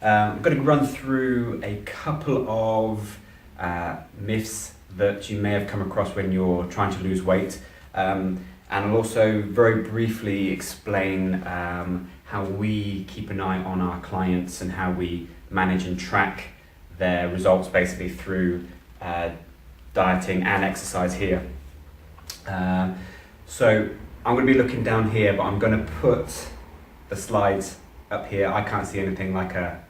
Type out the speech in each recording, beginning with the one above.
I'm going to run through a couple of myths that you may have come across when you're trying to lose weight. And I'll also very briefly explain how we keep an eye on our clients and how we manage and track their results basically through dieting and exercise here. So I'm going to be looking down here, but I'm going to put the slides up here. I can't see anything like a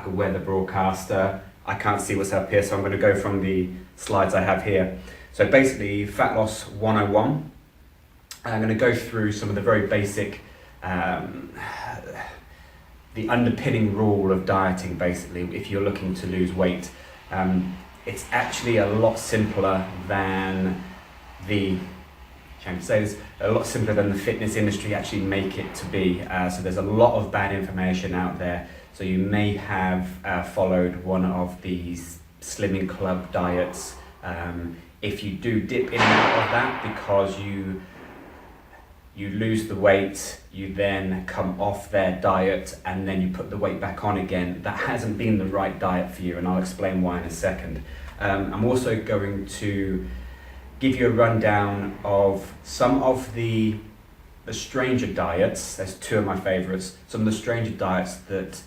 weather broadcaster. I can't see what's up here, so I'm going to go from the slides I have here. So basically, Fat Loss 101. I'm going to go through some of the very basic, the underpinning rule of dieting, basically, if you're looking to lose weight. It's actually a lot simpler than a lot simpler than the fitness industry actually make it to be. So there's a lot of bad information out there. So you may have followed one of these Slimming Club diets. If you do dip in and out of that because you lose the weight, you then come off their diet and then you put the weight back on again, that hasn't been the right diet for you, and I'll explain why in a second. I'm also going to give you a rundown of some of the stranger diets. There's two of my favorites. Some of the stranger diets that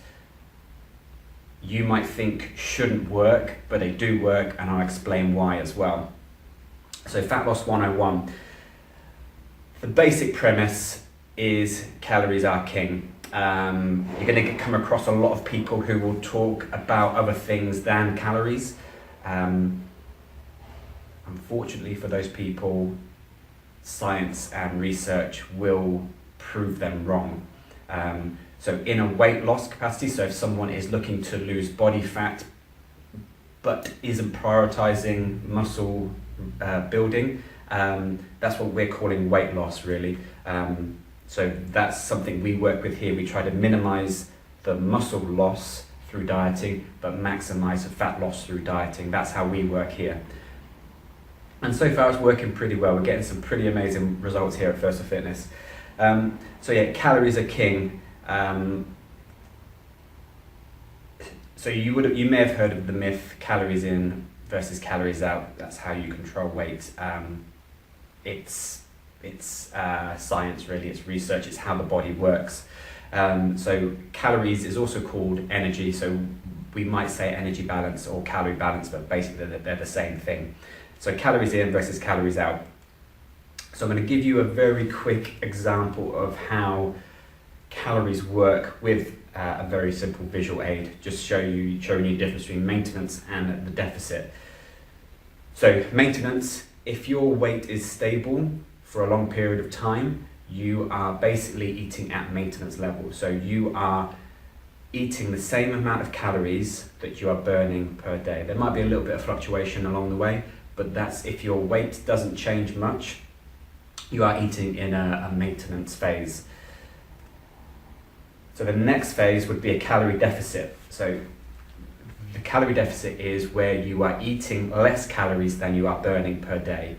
you might think shouldn't work, but they do work, and I'll explain why as well. So Fat Loss 101. The basic premise is calories are king. You're going to come across a lot of people who will talk about other things than calories. Unfortunately for those people, science and research will prove them wrong. So in a weight loss capacity, so if someone is looking to lose body fat but isn't prioritizing muscle building, that's what we're calling weight loss, really. So that's something we work with here. We try to minimize the muscle loss through dieting, but maximize the fat loss through dieting. That's how we work here. And so far it's working pretty well. We're getting some pretty amazing results here at First for Fitness. So yeah, calories are king. So you may have heard of the myth calories in versus calories out. That's how you control weight. It's science, really. It's research. It's how the body works. So calories is also called energy. So we might say energy balance or calorie balance, but basically they're the same thing. So calories in versus calories out. So I'm going to give you a very quick example of how calories work with a very simple visual aid, just showing you the difference between maintenance and the deficit. So maintenance, if your weight is stable for a long period of time, you are basically eating at maintenance level. So you are eating the same amount of calories that you are burning per day. There might be a little bit of fluctuation along the way, but that's if your weight doesn't change much, you are eating in a maintenance phase. So the next phase would be a calorie deficit. So the calorie deficit is where you are eating less calories than you are burning per day.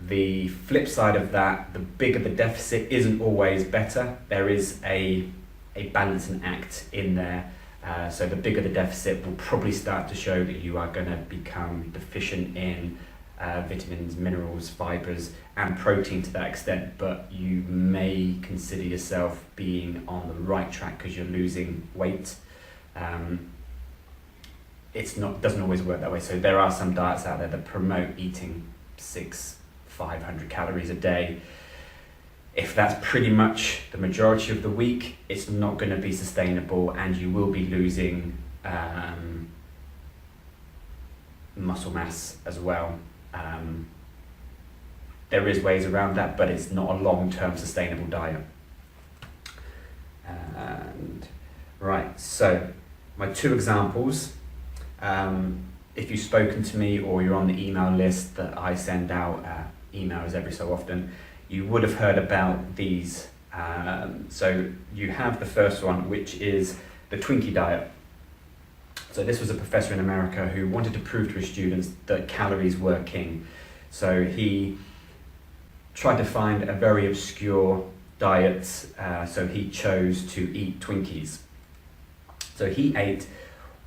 The flip side of that, the bigger the deficit, isn't always better. There is a balancing act in there. So the bigger the deficit will probably start to show that you are going to become deficient in vitamins, minerals, fibers, and protein to that extent, but you may consider yourself being on the right track because you're losing weight. Doesn't always work that way. So there are some diets out there that promote eating 500 calories a day. If that's pretty much the majority of the week, it's not going to be sustainable, and you will be losing muscle mass as well. There is ways around that, but it's not a long-term sustainable diet. Right, so my two examples. If you've spoken to me or you're on the email list that I send out emails every so often, you would have heard about these. So you have the first one, which is the Twinkie diet. So this was a professor in America who wanted to prove to his students that calories were king. So he tried to find a very obscure diet, so he chose to eat Twinkies. So he ate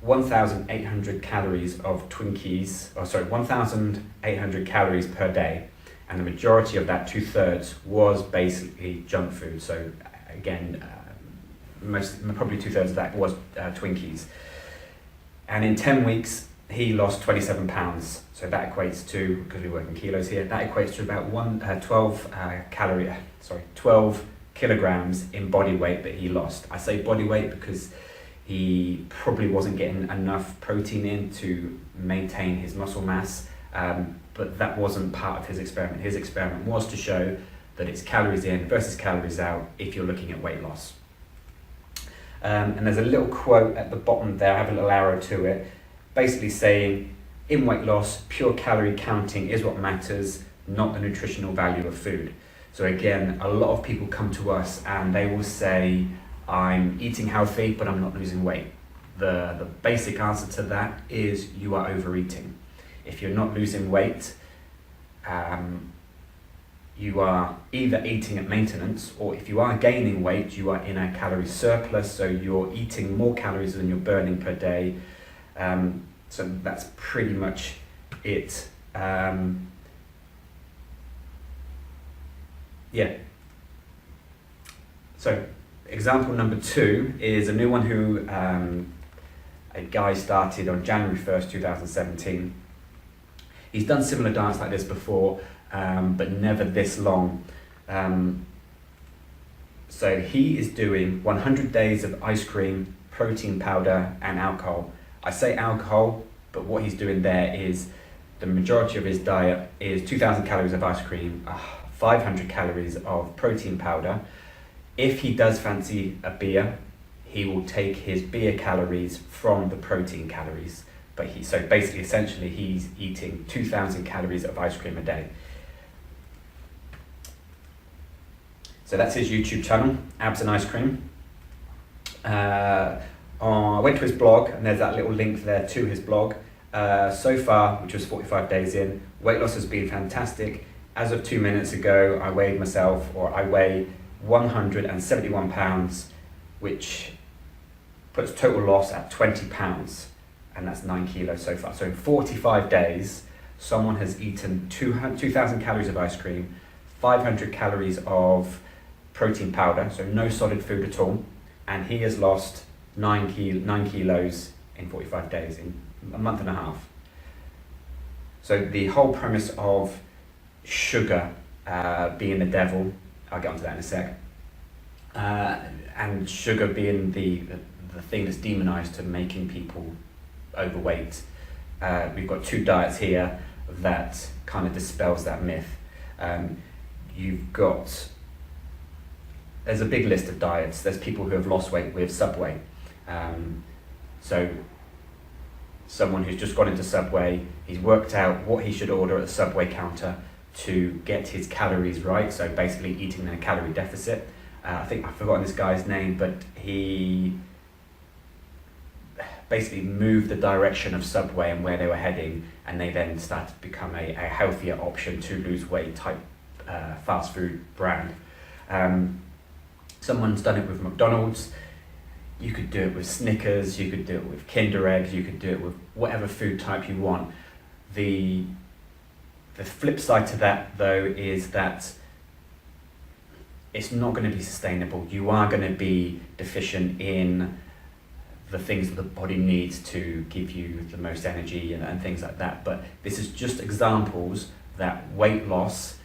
1,800 calories of Twinkies, 1,800 calories per day, and the majority of that, 2/3, was basically junk food. So again, probably 2/3 of that was Twinkies. And in 10 weeks, he lost 27 pounds. So that equates to, because we work in kilos here, that equates to about 12 kilograms in body weight that he lost. I say body weight because he probably wasn't getting enough protein in to maintain his muscle mass, but that wasn't part of his experiment. His experiment was to show that it's calories in versus calories out if you're looking at weight loss. And there's a little quote at the bottom there, I have a little arrow to it, basically saying, in weight loss, pure calorie counting is what matters, not the nutritional value of food. So again, a lot of people come to us and they will say, I'm eating healthy, but I'm not losing weight. The basic answer to that is you are overeating. If you're not losing weight, you are either eating at maintenance, or if you are gaining weight, you are in a calorie surplus, so you're eating more calories than you're burning per day. So that's pretty much it. So example number 2 is a new one who a guy started on January 1st, 2017. He's done similar diets like this before, but never this long. So he is doing 100 days of ice cream, protein powder, and alcohol. I say alcohol, but what he's doing there is the majority of his diet is 2,000 calories of ice cream, 500 calories of protein powder. If he does fancy a beer, he will take his beer calories from the protein calories. But essentially he's eating 2,000 calories of ice cream a day. So that's his YouTube channel, Abs and Ice Cream. I went to his blog, and there's that little link there to his blog. So far, which was 45 days in, weight loss has been fantastic. As of 2 minutes ago, I weigh 171 pounds, which puts total loss at 20 pounds, and that's 9 kilos so far. So in 45 days, someone has eaten 2,000 calories of ice cream, 500 calories of protein powder, so no solid food at all, and he has lost 9 kilos in 45 days, in a month and a half. So the whole premise of sugar being the devil, I'll get onto that in a sec, and sugar being the thing that's demonized to making people overweight. We've got 2 diets here that kind of dispels that myth. There's a big list of diets. There's people who have lost weight with Subway. So someone who's just gone into Subway, he's worked out what he should order at the Subway counter to get his calories right, so basically eating in a calorie deficit. I think I've forgotten this guy's name, but he basically moved the direction of Subway and where they were heading, and they then started to become a healthier option to lose weight type fast food brand. Someone's done it with McDonald's. You could do it with Snickers, you could do it with Kinder Eggs, you could do it with whatever food type you want. The flip side to that, though, is that it's not going to be sustainable. You are going to be deficient in the things that the body needs to give you the most energy and things like that. But this is just examples that weight loss,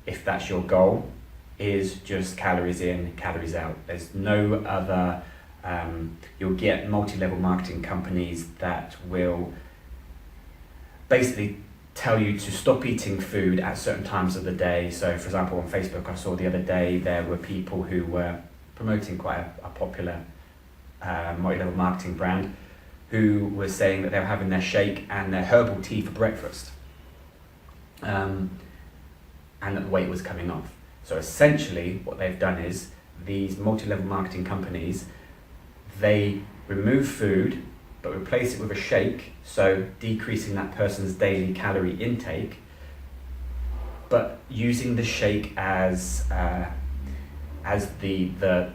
if that's your goal, is just calories in, calories out. There's no other, you'll get multi-level marketing companies that will basically tell you to stop eating food at certain times of the day. So for example, on Facebook, I saw the other day, there were people who were promoting quite a popular multi-level marketing brand who was saying that they were having their shake and their herbal tea for breakfast, and that the weight was coming off. So essentially what they've done is, these multi-level marketing companies, they remove food but replace it with a shake, so decreasing that person's daily calorie intake, but using the shake as as the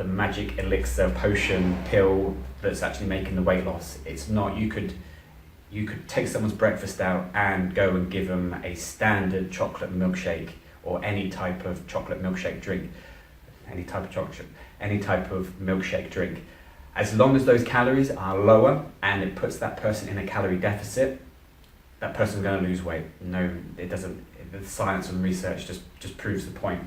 magic elixir potion pill that's actually making the weight loss. It's not. You could take someone's breakfast out and go and give them a standard chocolate milkshake or any type of chocolate milkshake drink, any type of milkshake drink. As long as those calories are lower and it puts that person in a calorie deficit, that person's going to lose weight. No, it doesn't. The science and research just proves the point.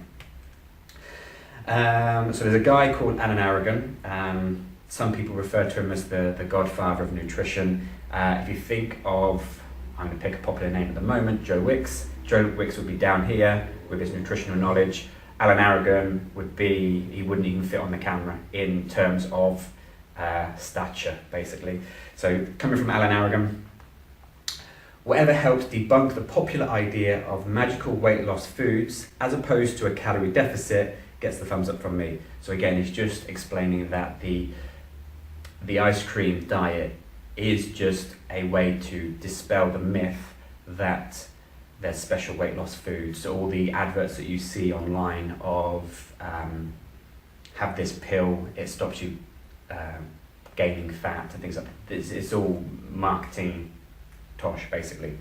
So there's a guy called Alan Aragon. Some people refer to him as the godfather of nutrition. If you think of, I'm going to pick a popular name at the moment, Joe Wicks. Joe Wicks would be down here with his nutritional knowledge. Alan Aragon he wouldn't even fit on the camera in terms of stature, basically. So coming from Alan Aragon, whatever helps debunk the popular idea of magical weight loss foods as opposed to a calorie deficit gets the thumbs up from me. So again, it's just explaining that the ice cream diet is just a way to dispel the myth that there's special weight loss foods. So all the adverts that you see online of have this pill, it stops you gaining fat and things like that. It's all marketing tosh, basically.